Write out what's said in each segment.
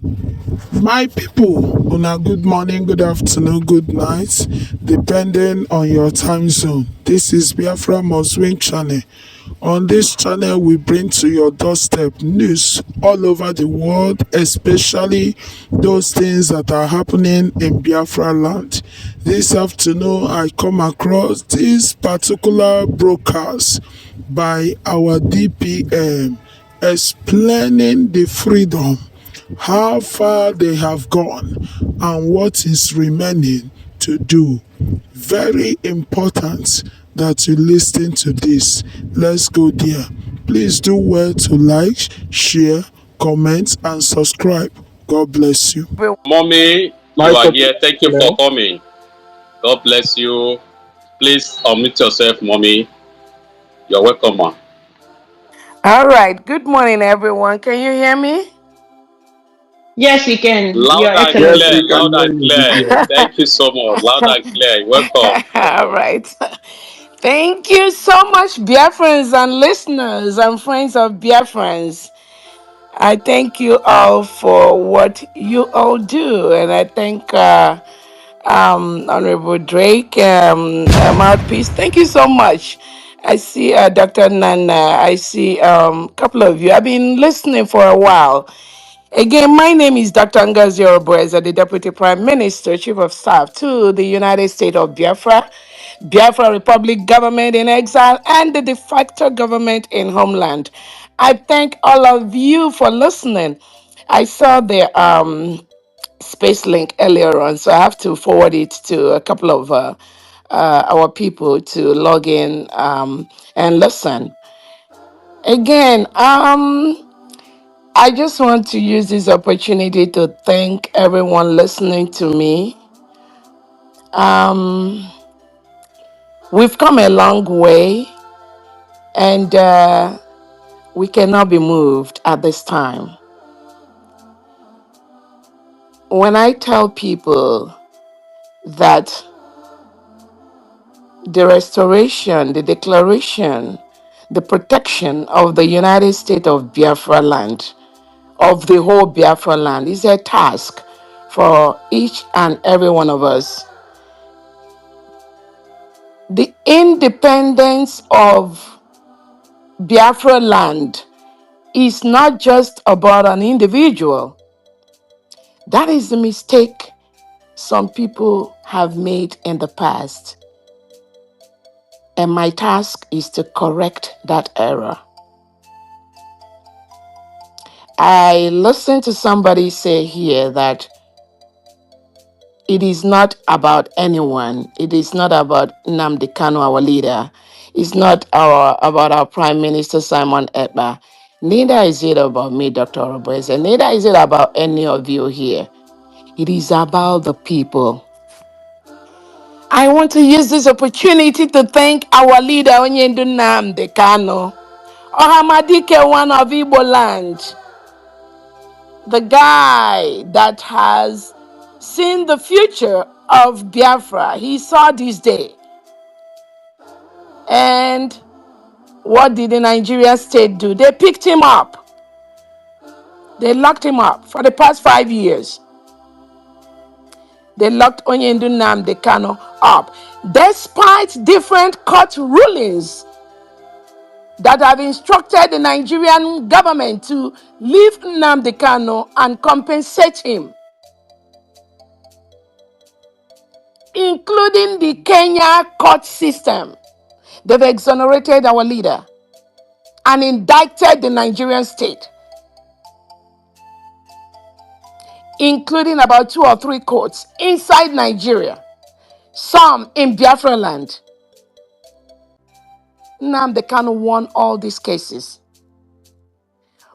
My people, una good morning, good afternoon, good night, depending on your time zone. This is Biafra Must Win channel. On this channel, we bring to your doorstep news all over the world, especially those things that are happening in Biafra land. This afternoon, I come across this particular broadcast by our DPM explaining the freedom, how far they have gone, and what is remaining to do. Very important that you listen to this. Let's go there. Please do well to like, share, comment, and subscribe. God bless you. Mommy, you are here. Thank you for coming. God bless you. Please unmute yourself, Mommy. You're welcome, ma. All right. Good morning, everyone. Can you hear me? Yes, we can, Loud Your and Yes, clear, we Excellency. can loud hear and you, clear. Vivian. Thank you so much. Loud and clear. Welcome. All right. Thank you so much, Biafrans and listeners and friends of Biafrans. I thank you all for what you all do, and I thank Honorable Drake, Mouthpiece. Thank you so much. I see Dr. Nana. I see a couple of you. I've been listening for a while. Again, my name is Dr. Ngozi Oroboeza, the Deputy Prime Minister, Chief of Staff to the United States of Biafra, Biafra Republic government in exile, and the de facto government in homeland. I thank all of you for listening. I saw the space link earlier on, so I have to forward it to a couple of our people to log in and listen. Again, I just want to use this opportunity to thank everyone listening to me. Um, we've come a long way, and we cannot be moved at this time. When I tell people that the restoration, the declaration, the protection of the United States of Biafra land, of the whole Biafra land, is a task for each and every one of us. The independence of Biafra land is not just about an individual. That is the mistake some people have made in the past. And my task is to correct that error. I listened to somebody say here that it is not about anyone. It is not about Nnamdi Kanu, our leader. It's not about our Prime Minister Simon Ekpa. Neither is it about me, Dr. Roboese. Neither is it about any of you here. It is about the people. I want to use this opportunity to thank our leader, Onyendu Nnamdi Kanu, Ohamadike, one of Igbo land, the guy that has seen the future of Biafra. He saw this day. And what did the Nigerian state do? They picked him up. They locked him up for the past 5 years. They locked Onyendu Nnamdi Kanu up. Despite different court rulings that have instructed the Nigerian government to leave Nnamdi Kanu and compensate him, including the Kenya court system. They've exonerated our leader and indicted the Nigerian state, including about 2 or 3 courts inside Nigeria, some in Biafra land. Nnamdi Kanu won all these cases.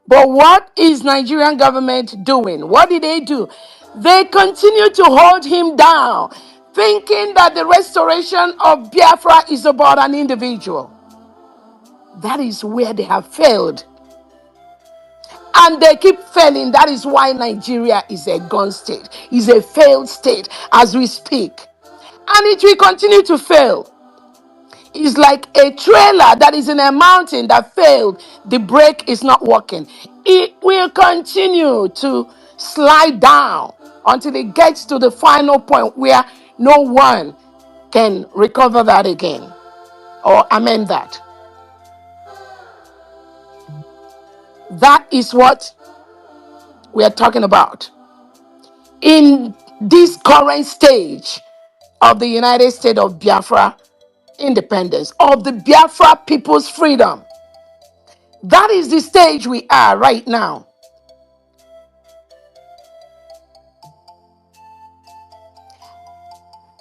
But what is Nigerian government doing? What did they do? They continue to hold him down, thinking that the restoration of Biafra is about an individual. That is where they have failed. And they keep failing. That is why Nigeria is a gone state, is a failed state as we speak. And it will continue to fail. It's like a trailer that is in a mountain that failed. The brake is not working. It will continue to slide down until it gets to the final point where no one can recover that again or amend that. That is what we are talking about. In this current stage of the United States of Biafra independence, of the Biafra people's freedom, that is the stage we are right now.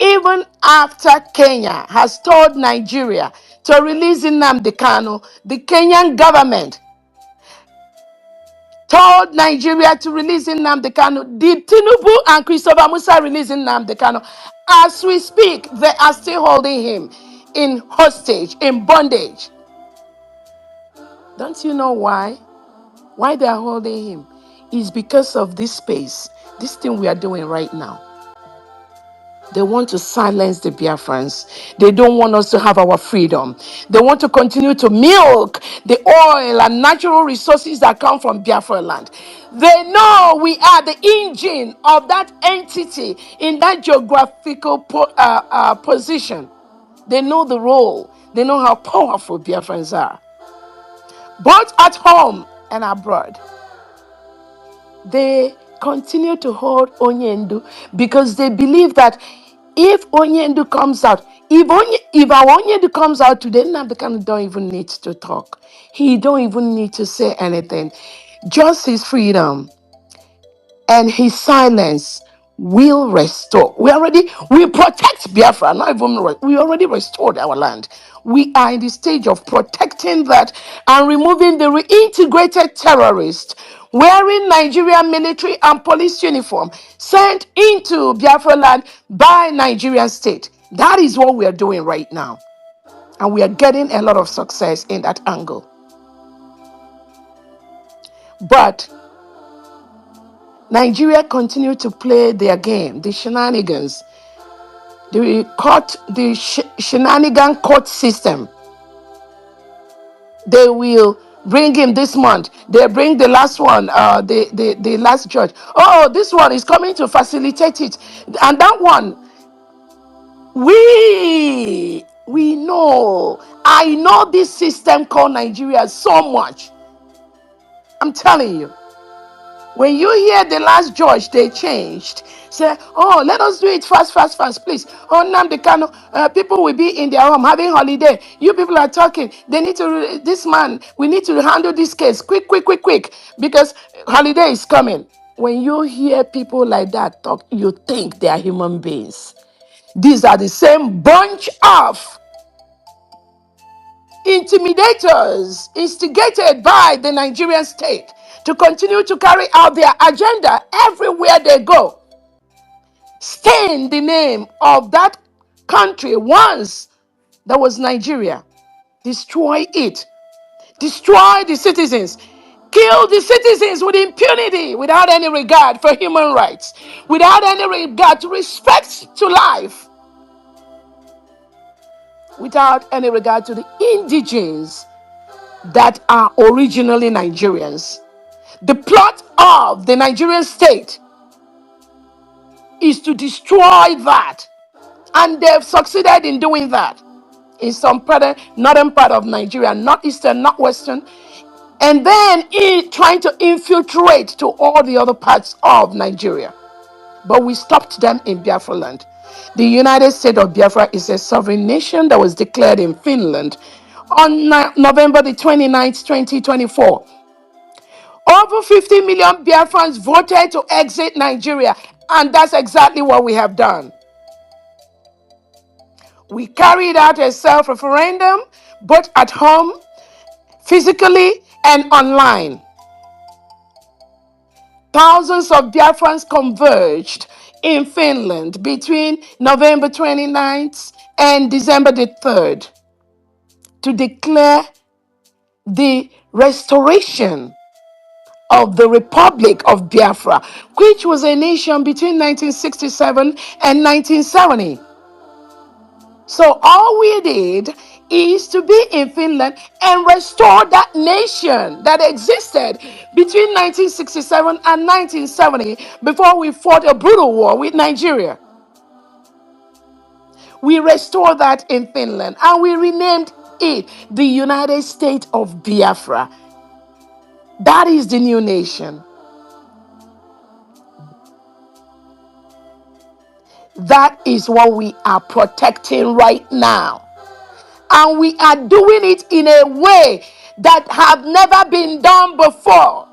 Even after Kenya has told Nigeria to release Nnamdi Kanu, the Kenyan government told Nigeria to release Nnamdi Kanu. Did Tinubu and Christopher Musa release Nnamdi Kanu? As we speak, they are still holding him in hostage, in bondage. Don't you know why? Why they are holding him? It's because of this space, this thing we are doing right now. They want to silence the Biafrans. They don't want us to have our freedom. They want to continue to milk the oil and natural resources that come from Biafra land. They know we are the engine of that entity in that geographical position. They know the role. They know how powerful Biafrans are, both at home and abroad. They continue to hold Onyendu because they believe that if Onyendu comes out, if our Onyendu comes out today, Nnamdi Kanu don't even need to talk. He don't even need to say anything. Just his freedom and his silence will restore. We protect Biafra, not even we already restored our land. We are in the stage of protecting that and removing the reintegrated terrorists wearing Nigerian military and police uniform sent into Biafra land by Nigerian state. That is what we are doing right now. And we are getting a lot of success in that angle. But Nigeria continue to play their game, the shenanigans, the shenanigan court system. They will bring him this month. They bring the last one, the last judge. Oh, this one is coming to facilitate it. And that one, we know. I know this system called Nigeria so much. I'm telling you. When you hear the last judge they changed, say, oh, let us do it fast, please. Oh, Nnamdi Kanu, people will be in their home having holiday. You people are talking. They need to, this man, we need to handle this case quick, because holiday is coming. When you hear people like that talk, you think they are human beings. These are the same bunch of intimidators instigated by the Nigerian state to continue to carry out their agenda everywhere they go. Stain the name of that country once that was Nigeria. Destroy it. Destroy the citizens. Kill the citizens with impunity, without any regard for human rights, without any regard to respect to life, without any regard to the indigenes that are originally Nigerians. The plot of the Nigerian state is to destroy that. And they've succeeded in doing that in some northern part of Nigeria, northeastern, northwestern, and then trying to infiltrate to all the other parts of Nigeria. But we stopped them in Biafra land. The United States of Biafra is a sovereign nation that was declared in Finland on November the 29th, 2024. Over 50 million Biafrans voted to exit Nigeria, and that's exactly what we have done. We carried out a self-referendum, both at home, physically, and online. Thousands of Biafrans converged in Finland between November 29th and December the 3rd to declare the restoration of the Republic of Biafra, which was a nation between 1967 and 1970. So all we did is to be in Finland and restore that nation that existed between 1967 and 1970 before we fought a brutal war with Nigeria. We restored that in Finland and we renamed it the United States of Biafra. That is the new nation. That is what we are protecting right now. And we are doing it in a way that have never been done before.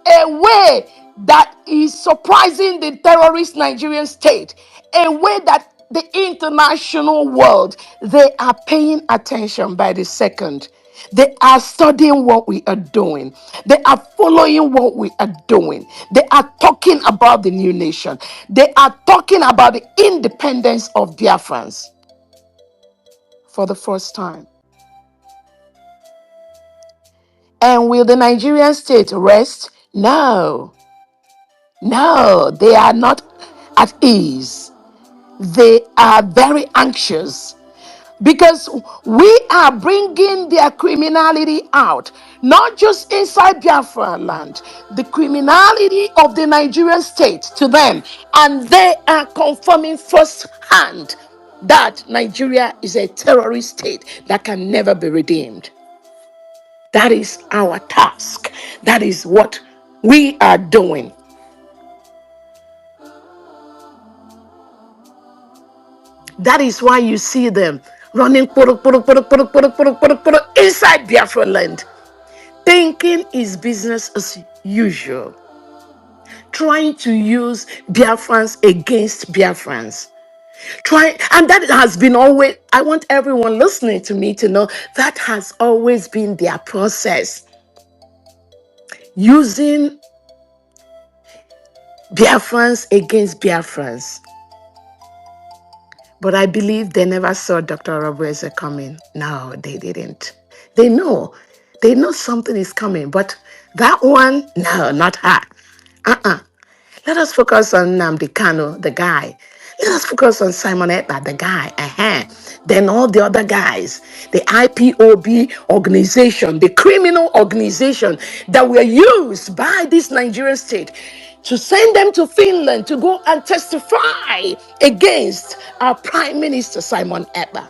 A way that is surprising the terrorist Nigerian state. A way that the international world, they are paying attention by the second. They are studying what we are doing. They are following what we are doing. They are talking about the new nation. They are talking about the independence of Biafrans for the first time. And will the Nigerian state rest? No. No, they are not at ease. They are very anxious because we are bringing their criminality out, not just inside Biafra land, the criminality of the Nigerian state to them. And they are confirming firsthand that Nigeria is a terrorist state that can never be redeemed. That is our task. That is what we are doing. That is why you see them running inside Biafra land, thinking is business as usual, trying to use Biafrans against Biafrans. And that has been always, I want everyone listening to me to know that has always been their process. Using Biafrans against Biafrans. But I believe they never saw Dr. Robueze coming. No, they didn't. They know something is coming, but that one, no, not her. Let us focus on Nnamdi Kanu, the guy. Let us focus on Simon Ekpa, the guy. Then all the other guys, the IPOB organization, the criminal organization that were used by this Nigerian state to send them to Finland to go and testify against our Prime Minister Simon Ekpa.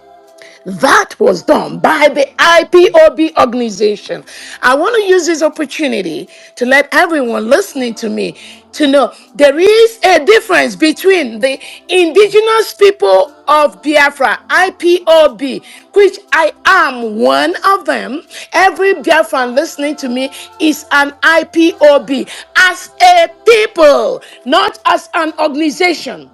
That was done by the IPOB organization. I want to use this opportunity to let everyone listening to me to know there is a difference between the indigenous people of Biafra, IPOB, which I am one of them. Every Biafran listening to me is an IPOB as a people, not as an organization.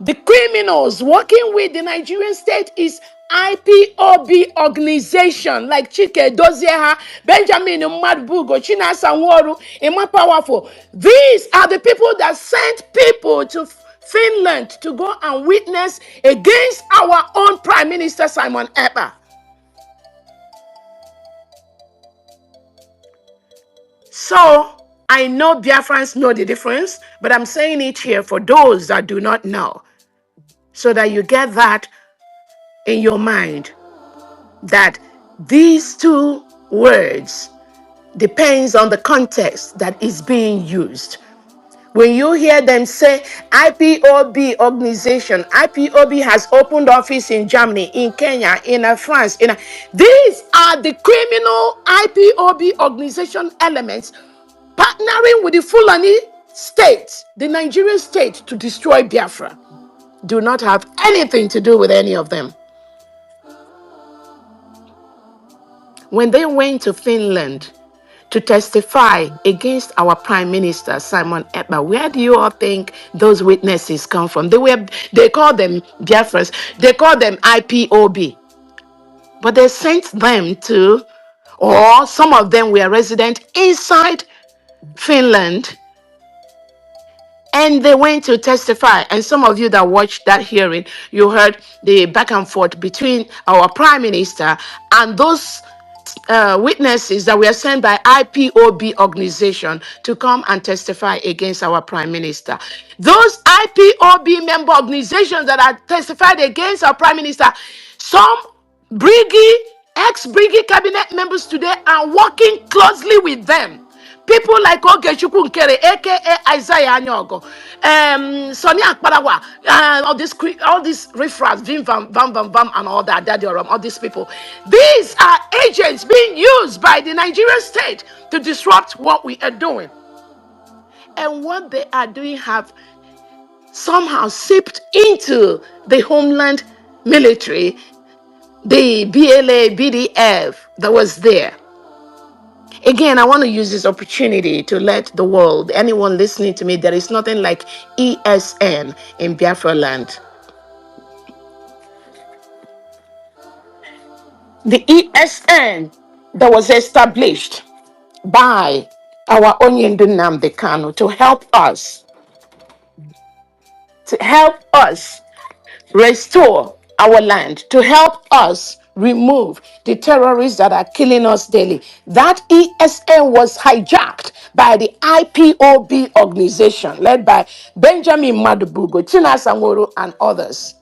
The criminals working with the Nigerian state is IPOB organization like Chike Dozieha, Benjamin Madbugo, China Sanworu, Emma Powerful. These are the people that sent people to Finland to go and witness against our own Prime Minister Simon Ekpa. So, I know Biafrans know the difference, but I'm saying it here for those that do not know, so that you get that in your mind, that these two words depends on the context that is being used. When you hear them say IPOB organization, IPOB has opened office in Germany, in Kenya, in France, these are the criminal IPOB organization elements partnering with the Fulani state, the Nigerian state, to destroy Biafra. Do not have anything to do with any of them. When they went to Finland to testify against our Prime Minister, Simon Ekpa, where do you all think those witnesses come from? They call them Biafrans, they call them IPOB. But they sent them to, or some of them were resident inside Finland, and they went to testify. And some of you that watched that hearing, you heard the back and forth between our Prime Minister and those witnesses that were sent by IPOB organization to come and testify against our Prime Minister. Those IPOB member organizations that are testified against our Prime Minister, some Briggy, ex-Briggy cabinet members today are working closely with them. People like Ogechukwu Nkere, aka Isaiah Anyogo, Sonny Akparawa, all these riffraffs, Vim Vam Vam Vam Vam, and all that, Daddy Oram, all these people. These are agents being used by the Nigerian state to disrupt what we are doing. And what they are doing have somehow seeped into the homeland military, the BLA, BDF that was there. Again, I want to use this opportunity to let the world, anyone listening to me, there is nothing like ESN in Biafra land. The ESN that was established by our Onyendu Nnamdi Kanu to help us restore our land, to help us remove the terrorists that are killing us daily. That ESN was hijacked by the IPOB organization led by Benjamin Madubugo, Tina Sanworo, and others.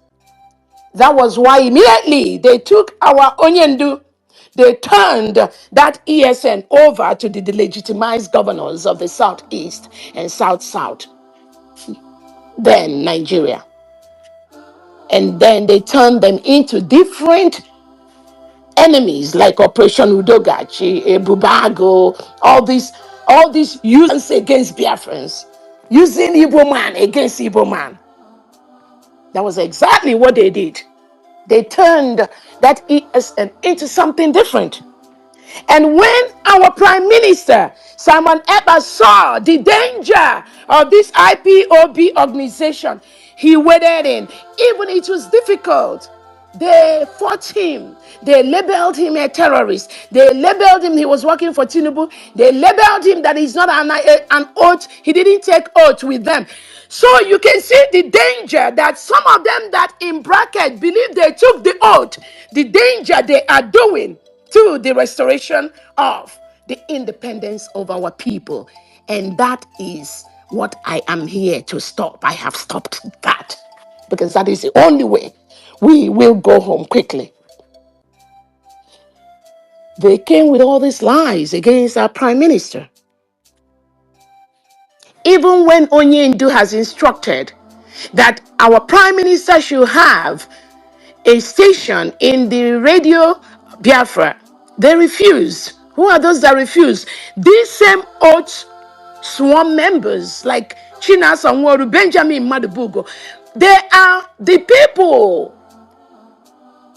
That was why immediately they took our Onyendu, they turned that ESN over to the delegitimized governors of the Southeast and South-South, then Nigeria. And then they turned them into different enemies like Operation Udogachi, Bubago, all these use against Biafrans, using Igbo man against Igbo man. That was exactly what they did. They turned that ESN into something different. And when our Prime Minister, Simon Ekpa, saw the danger of this IPOB organization, he waded in. Even it was difficult. They fought him. They labeled him a terrorist. They labeled him, he was working for Tinubu. They labeled him that he's not an oath. He didn't take oath with them. So you can see the danger that some of them that in bracket believe they took the oath, the danger they are doing to the restoration of the independence of our people. And that is what I am here to stop. I have stopped that because that is the only way we will go home quickly. They came with all these lies against our prime minister. Even when Onyendu has instructed that our prime minister should have a station in the radio Biafra, they refused. Who are those that refuse? These same oath sworn members like China Sanworu, Benjamin Madubugo, they are the people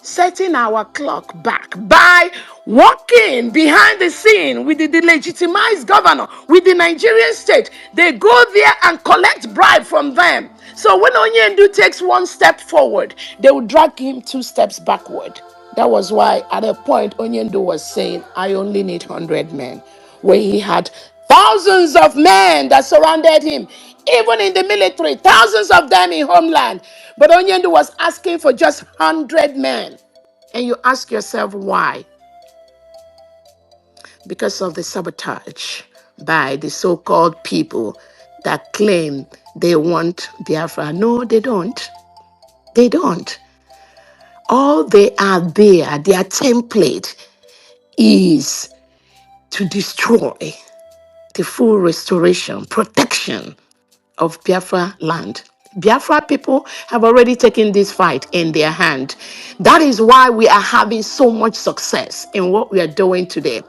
setting our clock back by working behind the scene with the delegitimized governor, with the Nigerian state. They go there and collect bribe from them. So when Onyendu takes one step forward, they will drag him 2 steps backward. That was why at a point Onyendu was saying, I only need 100 men, where he had thousands of men that surrounded him, even in the military, thousands of them in homeland. But Onyendu was asking for just 100 men. And you ask yourself why? Because of the sabotage by the so-called people that claim they want Biafra. No, they don't. They don't. All they are there, their template is to destroy the full restoration, protection of Biafra land. Biafra people have already taken this fight in their hand. That is why we are having so much success in what we are doing today.